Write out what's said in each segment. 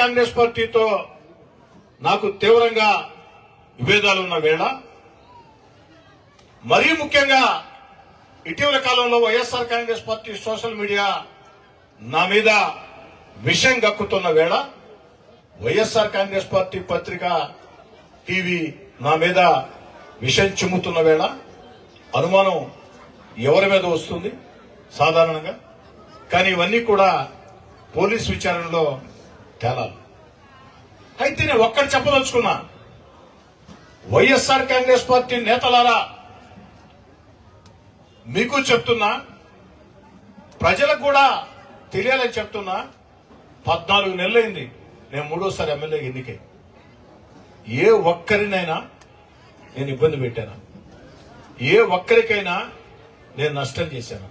కాంగ్రెస్ పార్టీతో నాకు తీవ్రంగా విభేదాలు ఉన్న వేళ, మరీ ముఖ్యంగా ఇటీవల కాలంలో YSR Congress party social media నా మీద విషం గక్కుతున్న వేళ, వైఎస్ఆర్ కాంగ్రెస్ పార్టీ పత్రిక టీవీ నా మీద విషం చిమ్ముతున్న వేళ అనుమానం ఎవరి మీద వస్తుంది సాధారణంగా. కానీ ఇవన్నీ కూడా పోలీస్ విచారణలో తేలాలి. అయితే నేను ఒక్కటి చెప్పదలుచుకున్నా, వైఎస్ఆర్ కాంగ్రెస్ పార్టీ నేతలారా మీకు చెప్తున్నా, ప్రజలకు కూడా తెలియాలని చెప్తున్నా, 14 నెలలైంది నేను 3వ సారి ఎమ్మెల్యే ఎన్నికై. ఏ ఒక్కరినైనా నేను ఇబ్బంది పెట్టాను? ఏ ఒక్కరికైనా నేను నష్టం చేశాను?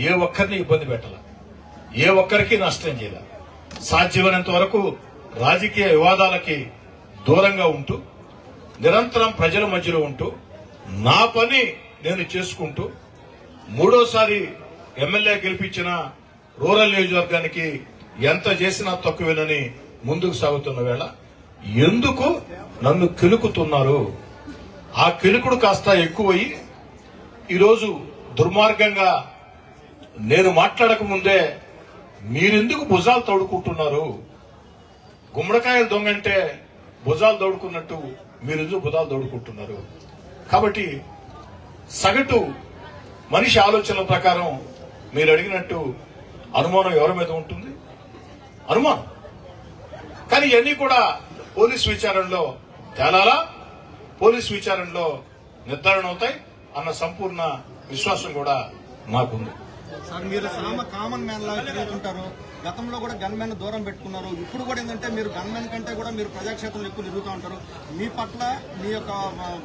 ఏ ఒక్కరిని ఇబ్బంది పెట్టాల, ఏ ఒక్కరికి నష్టం చేయాల. సాధ్యమైనంత వరకు రాజకీయ వివాదాలకి దూరంగా ఉంటూ, నిరంతరం ప్రజల మధ్యలో ఉంటూ, నా పని నేను చేసుకుంటూ, 3వసారి ఎమ్మెల్యే గెలిపించిన రూరల్ నియోజకవర్గానికి ఎంత చేసినా తక్కువేనని ముందుకు సాగుతున్న వేళ ఎందుకు నన్ను కిలుకుతున్నారు? ఆ కిలుకుడు కాస్త ఎక్కువయ్యి ఈరోజు దుర్మార్గంగా నేను మాట్లాడక ముందే మీరెందుకు భుజాలు తోడుకుంటున్నారు? గుమ్మడికాయలు దొంగంటే భుజాలు తోడుకున్నట్టు మీరెందుకు భుజాలు తోడుకుంటున్నారు? కాబట్టి సగటు మనిషి ఆలోచనల ప్రకారం మీరు అడిగినట్టు అనుమానం ఎవరి మీద ఉంటుంది? అనుమానం. కానీ ఇవన్నీ కూడా పోలీస్ విచారణలో తేలాలా, పోలీస్ విచారణలో నిర్ధారణ అవుతాయి అన్న సంపూర్ణ విశ్వాసం కూడా నాకుంది. సార్, మీరు కామన్ మ్యాన్ లాగా తిరుగుతుంటారు. గతంలో కూడా గన్ మ్యాన్ దూరం పెట్టుకున్నారు. ఇప్పుడు కూడా ఏంటంటే మీరు గన్ మ్యాన్ కంటే కూడా మీరు ప్రజాక్షేత్రంలో ఎక్కువ తిరుగుతూ ఉంటారు. మీ పట్ల, మీ యొక్క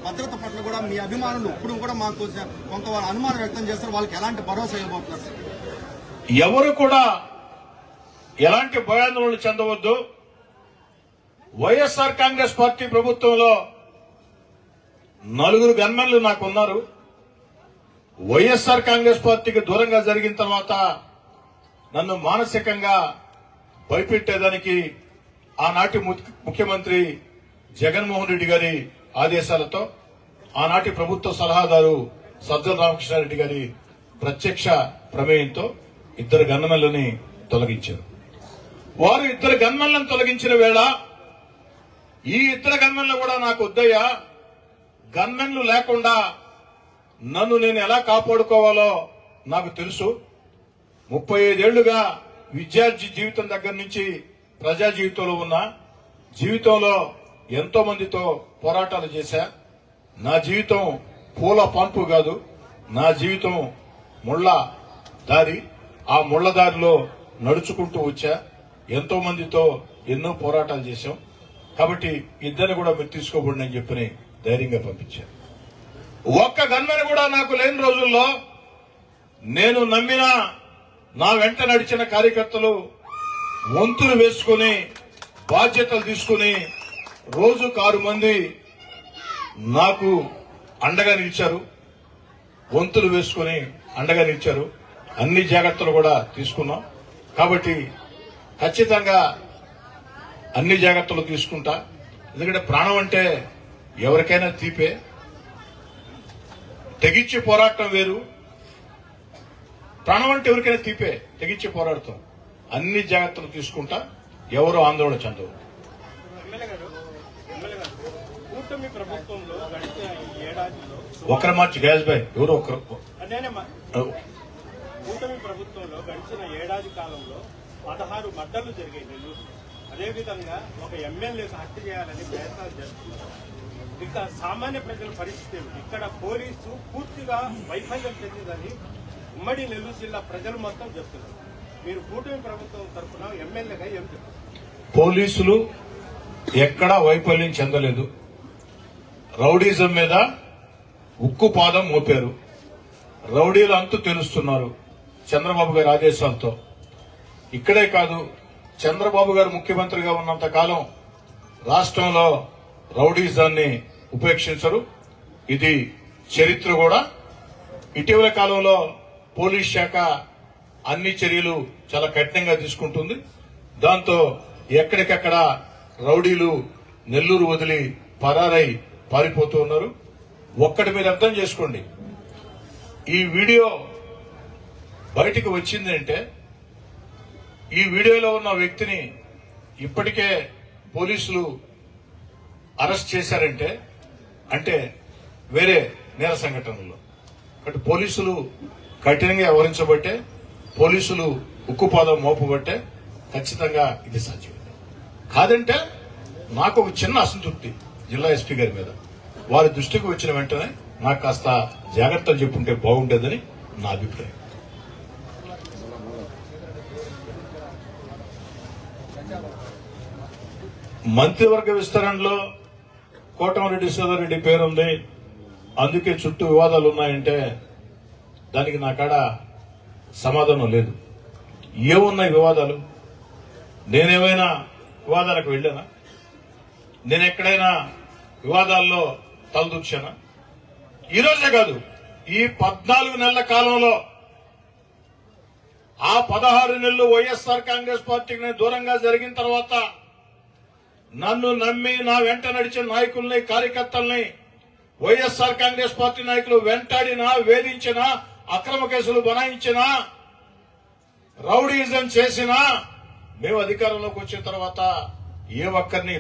భద్రత పట్ల కూడా మీ అభిమానులు ఇప్పుడు కూడా మాకు కొంత అనుమానం వ్యక్తం చేస్తారు. వాళ్ళకి ఎలాంటి భరోసా ఇవ్వబోతున్నారు సార్? ఎవరు కూడా ఎలాంటి భయాందోళన చెందవద్దు. వైఎస్ఆర్ కాంగ్రెస్ పార్టీ ప్రభుత్వంలో 4 గన్మెన్లు నాకున్నారు. వైఎస్ఆర్ కాంగ్రెస్ పార్టీకి దూరంగా జరిగిన తర్వాత నన్ను మానసికంగా భయపెట్టేదానికి ఆనాటి ముఖ్యమంత్రి జగన్మోహన్ రెడ్డి గారి ఆదేశాలతో, ఆనాటి ప్రభుత్వ సలహాదారు సజ్జల రామకృష్ణారెడ్డి గారి ప్రత్యక్ష ప్రమేయంతో 2 గన్మెన్లని తొలగించారు. వారు 2 గన్మెన్లను తొలగించిన వేళ ఈ 2 గన్మెన్లు కూడా నాకు వద్దయ్యా, గన్మెన్లు లేకుండా నన్ను నేను ఎలా కాపాడుకోవాలో నాకు తెలుసు. 35 ఏళ్లుగా విద్యార్థి జీవితం దగ్గర నుంచి ప్రజా జీవితంలో ఉన్న జీవితంలో ఎంతో మందితో పోరాటాలు చేశా. నా జీవితం పూల పంపు కాదు, నా జీవితం ముళ్ళ దారి. ఆ ముళ్ళ దారిలో నడుచుకుంటూ వచ్చా. ఎంతో మందితో ఎన్నో పోరాటాలు చేశాం. కాబట్టి 2 కూడా మీరు తీసుకోబడి అని చెప్పని ధైర్యంగా పంపించారు. ఒక్క గన్మెన్ కూడా నాకు లేని రోజుల్లో నేను నమ్మిన, నా వెంట నడిచిన కార్యకర్తలు వంతులు వేసుకుని బాధ్యతలు తీసుకుని రోజుకు 6 మంది నాకు అండగా నిలిచారు. వంతులు వేసుకుని అండగా నిలిచారు. అన్ని జాగ్రత్తలు కూడా తీసుకున్నాం. కాబట్టి ఖచ్చితంగా అన్ని జాగ్రత్తలు తీసుకుంటా. ఎందుకంటే ప్రాణం అంటే ఎవరికైనా తీపే. తెగించి పోరాటం వేరు, ప్రాణం అంటే ఎవరికైనా తీపే. తెగించి పోరాడతాం. అన్ని జాగ్రత్తలు తీసుకుంటా. ఎవరు ఆందోళన చెందవద్దు. ఒకరి మార్చి గ్యాస్ బై ఎవరు ఒకరు కూటమి ప్రభుత్వంలో గడిచిన ఏడాది కాలంలో 16 మర్డర్లు జరిగాయి. అదేవిధంగా ఒక ఎమ్మెల్యేకు హత్య చేయాలని ప్రయత్నాలు చేస్తున్నారు. ఇక సామాన్య ప్రజల పరిస్థితి ఏమిటి? ఇక్కడ పోలీసు పూర్తిగా వైఫల్యం చెందిందని ఉమ్మడి నెల్లూరు జిల్లా ప్రజలు మొత్తం చెప్తున్నారు. మీరు కూటమి ప్రభుత్వం తరఫున ఎమ్మెల్యేగా ఏం చెప్తారు? పోలీసులు ఎక్కడా వైఫల్యం చెందలేదు. రౌడీజం మీద ఉక్కు పాదం మోపారు. రౌడీలు అంతు తెలుస్తున్నారు చంద్రబాబు గారి ఆదేశాలతో. ఇక్కడే కాదు, చంద్రబాబు గారు ముఖ్యమంత్రిగా ఉన్నంత కాలం రాష్ట్రంలో రౌడీజాన్ని ఉపేక్షించరు. ఇది చరిత్ర కూడా. ఇటీవల కాలంలో పోలీస్ శాఖ అన్ని చర్యలు చాలా కఠినంగా తీసుకుంటుంది. దాంతో ఎక్కడికక్కడ రౌడీలు నెల్లూరు వదిలి పరారై పారిపోతూ ఉన్నారు. ఒక్కటి మీరు అర్థం చేసుకోండి, ఈ వీడియో బయటికి వచ్చింది అంటే ఈ వీడియోలో ఉన్న వ్యక్తిని ఇప్పటికే పోలీసులు అరెస్ట్ చేశారంటే అంటే వేరే నేర సంఘటనలో కాబట్టి పోలీసులు కఠినంగా వ్యవహరించబట్టే, పోలీసులు ఉక్కుపాదం మోపబట్టే ఖచ్చితంగా ఇది సాధ్యం. కాదంటే నాకు ఒక చిన్న అసంతృప్తి జిల్లా ఎస్పీ గారి మీద. వారి దృష్టికి వచ్చిన వెంటనే నాకు కాస్త జాగ్రత్తలు చెప్పుంటే బాగుండేదని నా అభిప్రాయం. మంత్రివర్గ విస్తరణలో కోటమిరెడ్డి శ్రీధర్రెడ్డి పేరుంది, అందుకే చుట్టూ వివాదాలు ఉన్నాయంటే దానికి నా కాడ సమాధానం లేదు. ఏమున్నాయి వివాదాలు? నేనేమైనా వివాదాలకు వెళ్ళానా? నేను ఎక్కడైనా వివాదాల్లో తలదూర్చానా? ఈ రోజే కాదు, ఈ 14 నెలల కాలంలో ఆ 16 నెలలు వైఎస్ఆర్ కాంగ్రెస్ పార్టీకి దూరంగా జరిగిన తర్వాత నన్ను నమ్మి నా వెంట నడిచిన నాయకుల్ని, కార్యకర్తల్ని వైఎస్ఆర్ కాంగ్రెస్ పార్టీ నాయకులు వెంటాడినా, వేధించినా, అక్రమ కేసులు బనాయించినా, రౌడీయిజం చేసినా మేము అధికారంలోకి వచ్చిన తర్వాత ఏ ఒక్కరిని